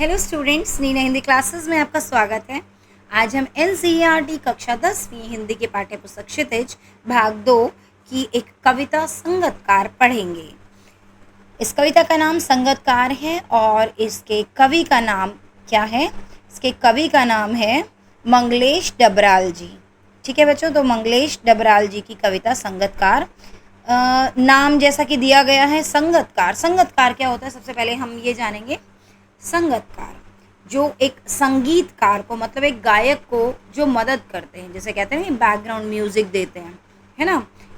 Hello students, Neena Hindi classes में आपका स्वागत है। आज हम एनसीईआरटी कक्षा 10वीं हिंदी के पाठ्य पुस्तक क्षितिज भाग 2 की एक कविता संगतकार पढ़ेंगे। इस कविता का नाम संगतकार है और इसके कवि का नाम क्या है? इसके कवि का नाम है मंगलेश डबराल जी। ठीक है बच्चों, तो मंगलेश डबराल जी की कविता संगतकार। नाम जैसा कि दिया गया है संगतकार। संगतकार क्या होता है, सबसे पहले हम ये जानेंगे। संगतकार जो एक संगीतकार को, मतलब एक गायक को जो मदद करते हैं, जैसे कहते हैं बैकग्राउंड म्यूजिक देते हैं, है ना,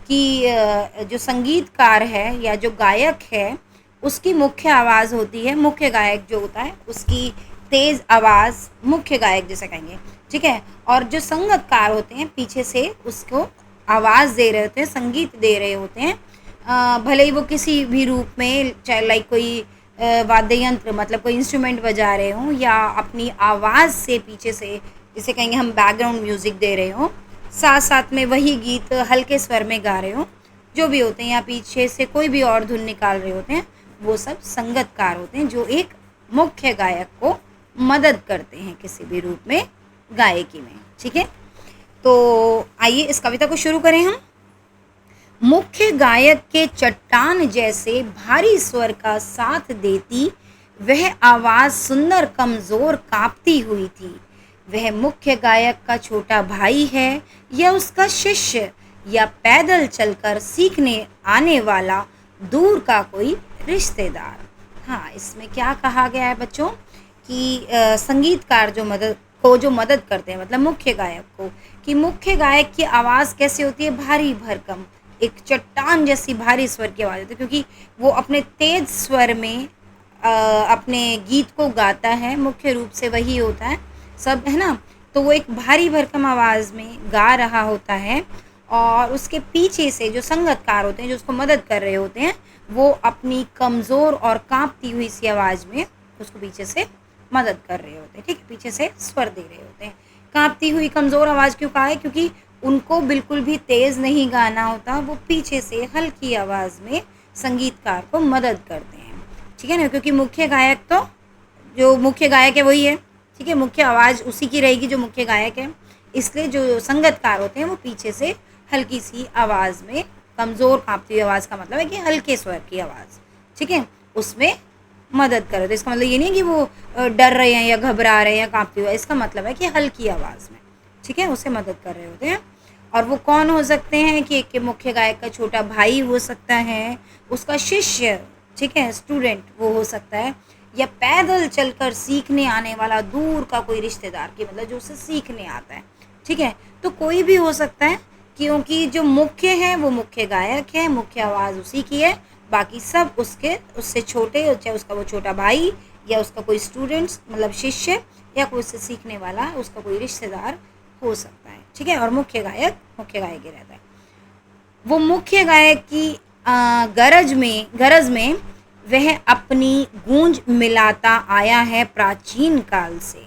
कि जो संगीतकार है या जो गायक है उसकी मुख्य आवाज़ होती है। मुख्य गायक जो होता है उसकी तेज़ आवाज़ मुख्य गायक जैसे कहेंगे, ठीक है। और जो संगतकार होते हैं पीछे से उसको आवाज़ दे रहे होते हैं, संगीत दे रहे होते हैं। भले ही वो किसी भी रूप में, चाहे लाइक कोई वाद्य यंत्र, मतलब कोई इंस्ट्रूमेंट बजा रहे हों, या अपनी आवाज़ से पीछे से, जिसे कहेंगे हम बैकग्राउंड म्यूज़िक दे रहे हों, साथ साथ में वही गीत हल्के स्वर में गा रहे हों, जो भी होते हैं, या पीछे से कोई भी और धुन निकाल रहे होते हैं, वो सब संगतकार होते हैं जो एक मुख्य गायक को मदद करते हैं किसी भी रूप में गायकी में। ठीक है, तो आइए इस कविता को शुरू करें हम। मुख्य गायक के चट्टान जैसे भारी स्वर का साथ देती वह आवाज़ सुंदर कमज़ोर कांपती हुई थी। वह मुख्य गायक का छोटा भाई है या उसका शिष्य, या पैदल चलकर सीखने आने वाला दूर का कोई रिश्तेदार। हाँ, इसमें क्या कहा गया है बच्चों कि संगीतकार जो मदद करते हैं, मतलब मुख्य गायक को, कि मुख्य गायक की आवाज़ कैसे होती है, भारी भरकम, एक चट्टान जैसी भारी स्वर की आवाज़ होती है, क्योंकि वो अपने तेज स्वर में अपने गीत को गाता है। मुख्य रूप से वही होता है सब, है ना। तो वो एक भारी भरकम आवाज़ में गा रहा होता है और उसके पीछे से जो संगतकार होते हैं, जो उसको मदद कर रहे होते हैं, वो अपनी कमज़ोर और कांपती हुई सी आवाज़ में उसको पीछे से मदद कर रहे होते हैं। ठीक है, पीछे से स्वर दे रहे होते हैं। कांपती हुई कमज़ोर आवाज़ क्यों कहा है? क्योंकि उनको बिल्कुल भी तेज़ नहीं गाना होता, वो पीछे से हल्की आवाज़ में संगीतकार को मदद करते हैं। ठीक है ना, क्योंकि मुख्य गायक तो जो मुख्य गायक है वही है। ठीक है, मुख्य आवाज़ उसी की रहेगी जो मुख्य गायक है, इसलिए जो संगतकार होते हैं वो पीछे से हल्की सी आवाज़ में, कमज़ोर कांपती हुई आवाज़ का मतलब है कि हल्के स्वर की आवाज़, ठीक है, उसमें मदद करे। तो इसका मतलब ये नहीं कि वो डर रहे हैं या घबरा रहे हैं या कांपती हुई, इसका मतलब है कि हल्की आवाज़ में, ठीक है, उसे मदद कर रहे होते हैं। और वो कौन हो सकते हैं कि एक मुख्य गायक का छोटा भाई हो सकता है, उसका शिष्य, ठीक है, स्टूडेंट वो हो सकता है, या पैदल चलकर सीखने आने वाला दूर का कोई रिश्तेदार, की मतलब जो उसे सीखने आता है। ठीक है, तो कोई भी हो सकता है, क्योंकि जो मुख्य है वो मुख्य गायक है, मुख्य आवाज़ उसी की है, बाकी सब उससे छोटे, चाहे उसका वो छोटा भाई या उसका कोई स्टूडेंट्स, मतलब शिष्य, या कोई उससे सीखने वाला उसका कोई रिश्तेदार हो सकता है। ठीक है, और मुख्य गायक ही रहता है। वो मुख्य गायक की गरज में वह अपनी गूंज मिलाता आया है प्राचीन काल से।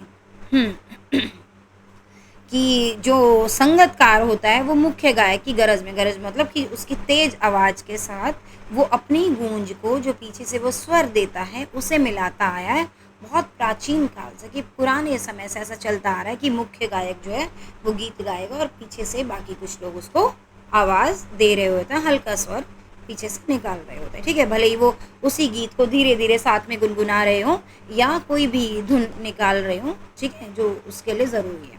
कि जो संगतकार होता है वो मुख्य गायक की गरज मतलब कि उसकी तेज आवाज़ के साथ वो अपनी गूंज को, जो पीछे से वो स्वर देता है, उसे मिलाता आया है बहुत प्राचीन काल से, कि पुराने समय से ऐसा चलता आ रहा है कि मुख्य गायक जो है वो गीत गाएगा और पीछे से बाकी कुछ लोग उसको आवाज़ दे रहे होते हैं, हल्का स्वर पीछे से निकाल रहे होते हैं। ठीक है, भले ही वो उसी गीत को धीरे धीरे साथ में गुनगुना रहे हों या कोई भी धुन निकाल रहे हों, ठीक है, जो उसके लिए ज़रूरी है।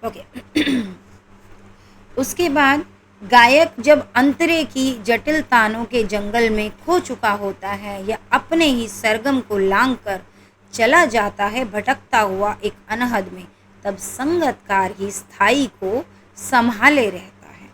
ओके। उसके बाद गायक जब अंतरे की जटिल तानों के जंगल में खो चुका होता है या अपने ही सरगम को लांग कर चला जाता है भटकता हुआ एक अनहद में, तब संगतकार ही स्थाई को संभाले रहता है।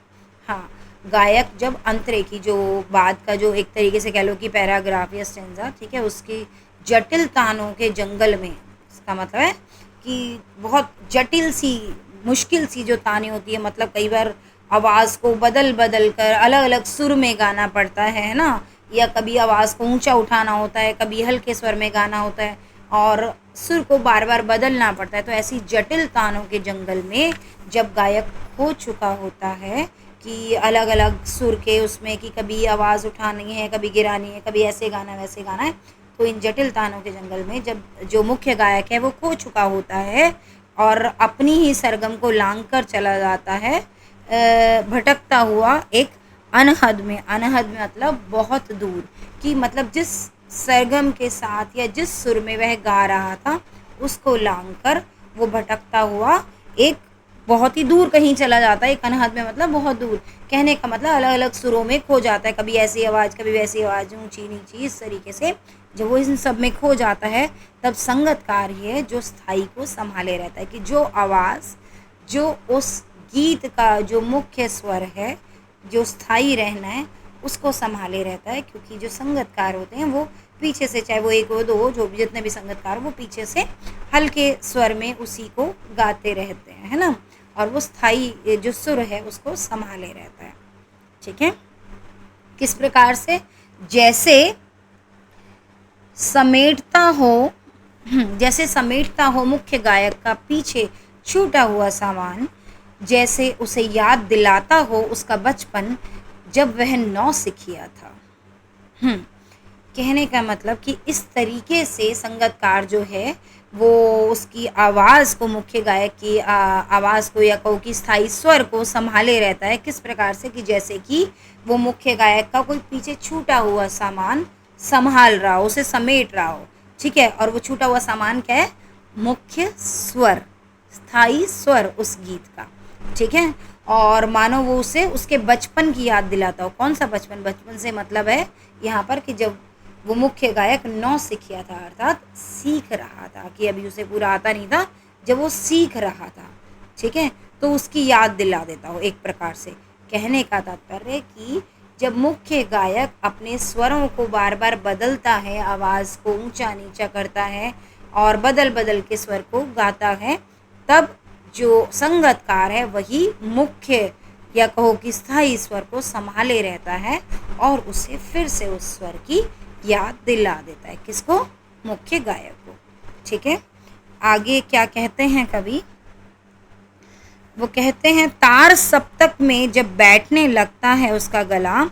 हाँ, गायक जब अंतरे की, जो बाद का जो एक तरीके से कह लो कि पैराग्राफ या स्टेंजा, ठीक है, उसकी जटिल तानों के जंगल में, इसका मतलब है कि बहुत जटिल सी, मुश्किल सी जो तानें होती है, मतलब कई बार आवाज़ को बदल बदल कर अलग अलग सुर में गाना पड़ता है ना, या कभी आवाज़ को ऊंचा उठाना होता है, कभी हल्के स्वर में गाना होता है और सुर को बार बार बदलना पड़ता है। तो ऐसी जटिल तानों के जंगल में जब गायक हो चुका होता है कि अलग अलग सुर के उसमें, कि कभी आवाज़ उठानी है, कभी गिरानी है, कभी ऐसे गाना वैसे गाना है, तो इन जटिल तानों के जंगल में जब जो मुख्य गायक है वो खो चुका होता है और अपनी ही सरगम को लांघ कर चला जाता है भटकता हुआ एक अनहद में। अनहद में मतलब बहुत दूर, कि मतलब जिस सरगम के साथ या जिस सुर में वह गा रहा था उसको लांघ कर वो भटकता हुआ एक बहुत ही दूर कहीं चला जाता है। एक अनहद में मतलब बहुत दूर, कहने का मतलब अलग अलग सुरों में खो जाता है, कभी ऐसी आवाज़ कभी वैसी आवाज़, ऊंची नीची, इस तरीके से जब वो इन सब में खो जाता है तब संगतकार ही है जो स्थाई को संभाले रहता है, कि जो आवाज़ जो उस गीत का जो मुख्य स्वर है जो स्थाई रहना है उसको संभाले रहता है। क्योंकि जो संगतकार होते हैं वो पीछे से, चाहे वो एक हो दो हो, जो भी जितने भी संगतकार, वो पीछे से हल्के स्वर में उसी को गाते रहते हैं, है ना, और वो स्थाई जो सुर है उसको संभाले रहता है। ठीक है, किस प्रकार से, जैसे समेटता हो मुख्य गायक का पीछे छूटा हुआ सामान, जैसे उसे याद दिलाता हो उसका बचपन जब वह नौसिखिया था। कहने का मतलब कि इस तरीके से संगतकार जो है वो उसकी आवाज़ को, मुख्य गायक की आवाज़ को या कहो कि स्थायी स्वर को संभाले रहता है। किस प्रकार से, कि जैसे कि वो मुख्य गायक का कोई पीछे छूटा हुआ सामान संभाल रहा हो, उसे समेट रहा हो। ठीक है, और वो छूटा हुआ सामान क्या है, मुख्य स्वर, स्थायी स्वर उस गीत का। ठीक है, और मानो वो उसे उसके बचपन की याद दिलाता हो। कौन सा बचपन, बचपन से मतलब है यहाँ पर कि जब वो मुख्य गायक नौसिखिया था, अर्थात सीख रहा था, कि अभी उसे पूरा आता नहीं था, जब वो सीख रहा था। ठीक है, तो उसकी याद दिला देता हो एक प्रकार से। कहने का तात्पर्य कि जब मुख्य गायक अपने स्वरों को बार बार बदलता है, आवाज़ को ऊंचा नीचा करता है और बदल बदल के स्वर को गाता है, तब जो संगतकार है वही मुख्य या कहो कि स्थायी स्वर को संभाले रहता है और उसे फिर से उस स्वर की याद दिला देता है। किसको, मुख्य गायक को। ठीक है, आगे क्या कहते हैं कवि, वो कहते हैं तार सप्तक में जब बैठने लगता है उसका गला,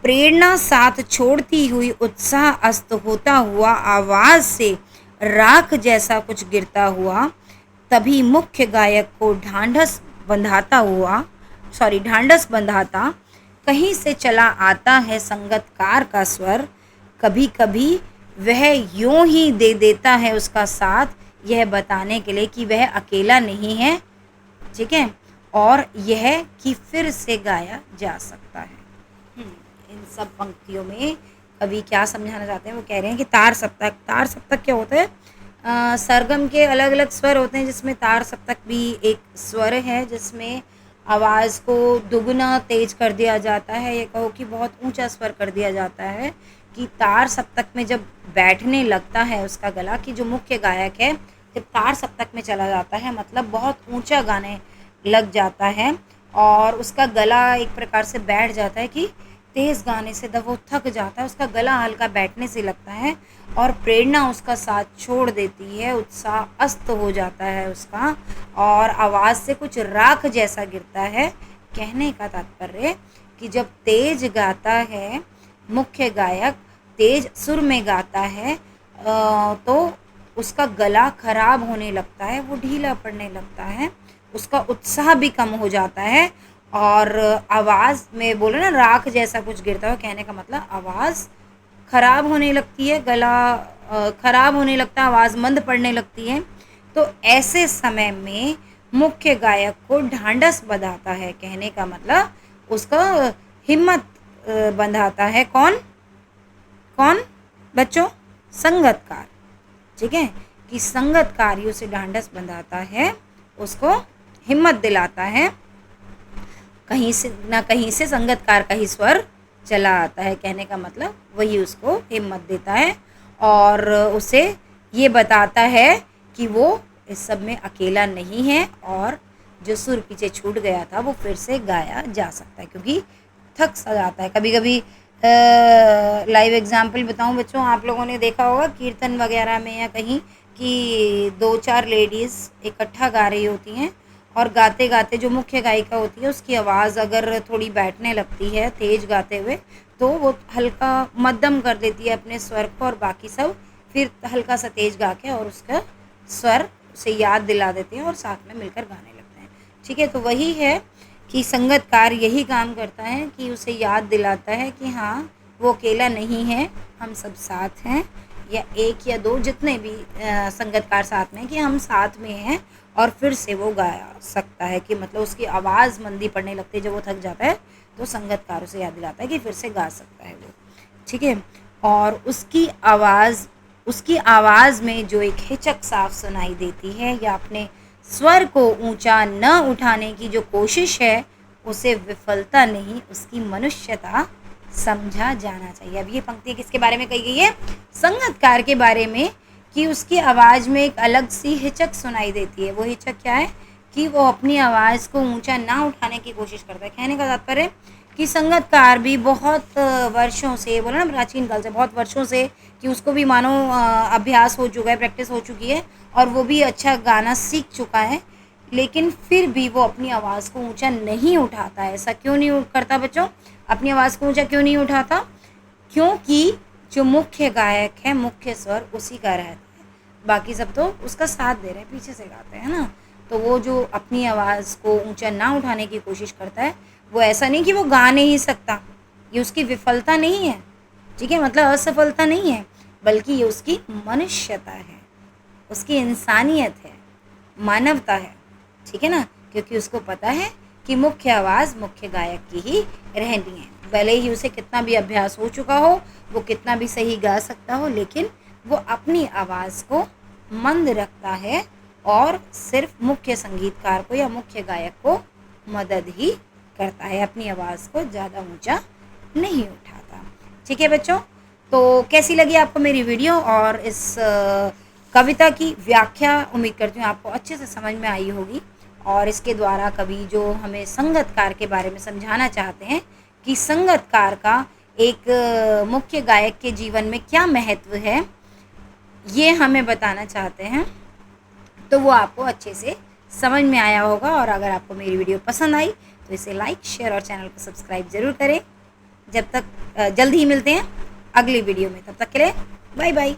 प्रेरणा साथ छोड़ती हुई उत्साह अस्त होता हुआ, आवाज़ से राख जैसा कुछ गिरता हुआ, तभी मुख्य गायक को ढांढस बंधाता कहीं से चला आता है संगतकार का स्वर। कभी कभी वह यूं ही दे देता है उसका साथ, यह बताने के लिए कि वह अकेला नहीं है। ठीक है, और यह कि फिर से गाया जा सकता है। इन सब पंक्तियों में कवि क्या समझाना चाहते हैं, वो कह रहे हैं कि तार सप्तक क्या होता है, सरगम के अलग अलग स्वर होते हैं, जिसमें तार सप्तक भी एक स्वर है जिसमें आवाज़ को दुगना तेज कर दिया जाता है, ये कहो कि बहुत ऊंचा स्वर कर दिया जाता है। कि तार सप्तक में जब बैठने लगता है उसका गला, कि जो मुख्य गायक है जब तार सप्तक में चला जाता है मतलब बहुत ऊंचा गाने लग जाता है और उसका गला एक प्रकार से बैठ जाता है, कि तेज़ गाने से जब वो थक जाता है उसका गला हल्का बैठने से लगता है और प्रेरणा उसका साथ छोड़ देती है, उत्साह अस्त हो जाता है उसका और आवाज़ से कुछ राख जैसा गिरता है। कहने का तात्पर्य कि जब तेज गाता है मुख्य गायक, तेज सुर में गाता है तो उसका गला खराब होने लगता है, वो ढीला पड़ने लगता है, उसका उत्साह भी कम हो जाता है और आवाज़ में बोलो ना राख जैसा कुछ गिरता है, कहने का मतलब आवाज़ खराब होने लगती है, गला खराब होने लगता है, आवाज़ मंद पड़ने लगती है। तो ऐसे समय में मुख्य गायक को ढांढस बंधाता है, कहने का मतलब उसका हिम्मत बंधाता है। कौन कौन बच्चों, संगतकार। ठीक है, कि संगतकार ही उसे ढांढस बंधाता है, उसको हिम्मत दिलाता है, कहीं से ना कहीं से संगतकार का ही स्वर चला आता है, कहने का मतलब वही उसको हिम्मत देता है और उसे ये बताता है कि वो इस सब में अकेला नहीं है और जो सुर पीछे छूट गया था वो फिर से गाया जा सकता है, क्योंकि थक सा जाता है। कभी कभी लाइव एग्जाम्पल बताऊं बच्चों, आप लोगों ने देखा होगा कीर्तन वगैरह में या कहीं कि 2-4 लेडीज़ इकट्ठा गा रही होती हैं और गाते गाते जो मुख्य गायिका होती है उसकी आवाज़ अगर थोड़ी बैठने लगती है तेज गाते हुए तो वो हल्का मध्यम कर देती है अपने स्वर को और बाकी सब फिर हल्का सा तेज गा के और उसका स्वर से याद दिला देते हैं और साथ में मिलकर गाने लगते हैं। ठीक है, तो वही है कि संगतकार यही काम करता है कि उसे याद दिलाता है कि हाँ, वो अकेला नहीं है, हम सब साथ हैं, या एक या दो जितने भी संगतकार साथ में, कि हम साथ में हैं। और फिर से वो गा सकता है कि मतलब उसकी आवाज़ मंदी पड़ने लगती है, जब वो थक जाता है तो संगतकार उसे याद दिलाता है कि फिर से गा सकता है वो। ठीक है, और उसकी आवाज़ में जो एक हिचक साफ सुनाई देती है या अपने स्वर को ऊंचा न उठाने की जो कोशिश है, उसे विफलता नहीं, उसकी मनुष्यता समझा जाना चाहिए। अब ये पंक्ति किसके बारे में कही गई है? संगतकार के बारे में, कि उसकी आवाज़ में एक अलग सी हिचक सुनाई देती है। वो हिचक क्या है? कि वो अपनी आवाज़ को ऊंचा ना उठाने की कोशिश करता है। कहने का तात्पर्य कि संगतकार भी बहुत वर्षों से, बोला ना प्राचीन काल से, बहुत वर्षों से, कि उसको भी मानो अभ्यास हो चुका है, प्रैक्टिस हो चुकी है और वो भी अच्छा गाना सीख चुका है, लेकिन फिर भी वो अपनी आवाज़ को ऊंचा नहीं उठाता है। ऐसा क्यों नहीं करता बच्चों? अपनी आवाज़ को ऊंचा क्यों नहीं उठाता? क्योंकि जो मुख्य गायक है, मुख्य स्वर उसी का रहता है, बाकी सब तो उसका साथ दे रहे हैं, पीछे से गाते हैं ना। तो वो जो अपनी आवाज़ को ऊंचा ना उठाने की कोशिश करता है, वो ऐसा नहीं कि वो गा नहीं सकता, ये उसकी विफलता नहीं है, ठीक है, मतलब असफलता नहीं है, बल्कि ये उसकी मनुष्यता है, उसकी इंसानियत है, मानवता है। ठीक है ना, क्योंकि उसको पता है कि मुख्य आवाज़ मुख्य गायक की ही रहनी है। भले ही उसे कितना भी अभ्यास हो चुका हो, वो कितना भी सही गा सकता हो, लेकिन वो अपनी आवाज़ को मंद रखता है और सिर्फ मुख्य संगीतकार को या मुख्य गायक को मदद ही करता है, अपनी आवाज़ को ज़्यादा ऊंचा नहीं उठाता। ठीक है बच्चों, तो कैसी लगी आपको मेरी वीडियो और इस कविता की व्याख्या? उम्मीद करती हूँ आपको अच्छे से समझ में आई होगी। और इसके द्वारा कवि जो हमें संगतकार के बारे में समझाना चाहते हैं कि संगतकार का एक मुख्य गायक के जीवन में क्या महत्व है, ये हमें बताना चाहते हैं, तो वो आपको अच्छे से समझ में आया होगा। और अगर आपको मेरी वीडियो पसंद आई तो इसे लाइक, शेयर और चैनल को सब्सक्राइब ज़रूर करें। जब तक जल्द ही मिलते हैं अगली वीडियो में, तब तक के लिए बाय बाय।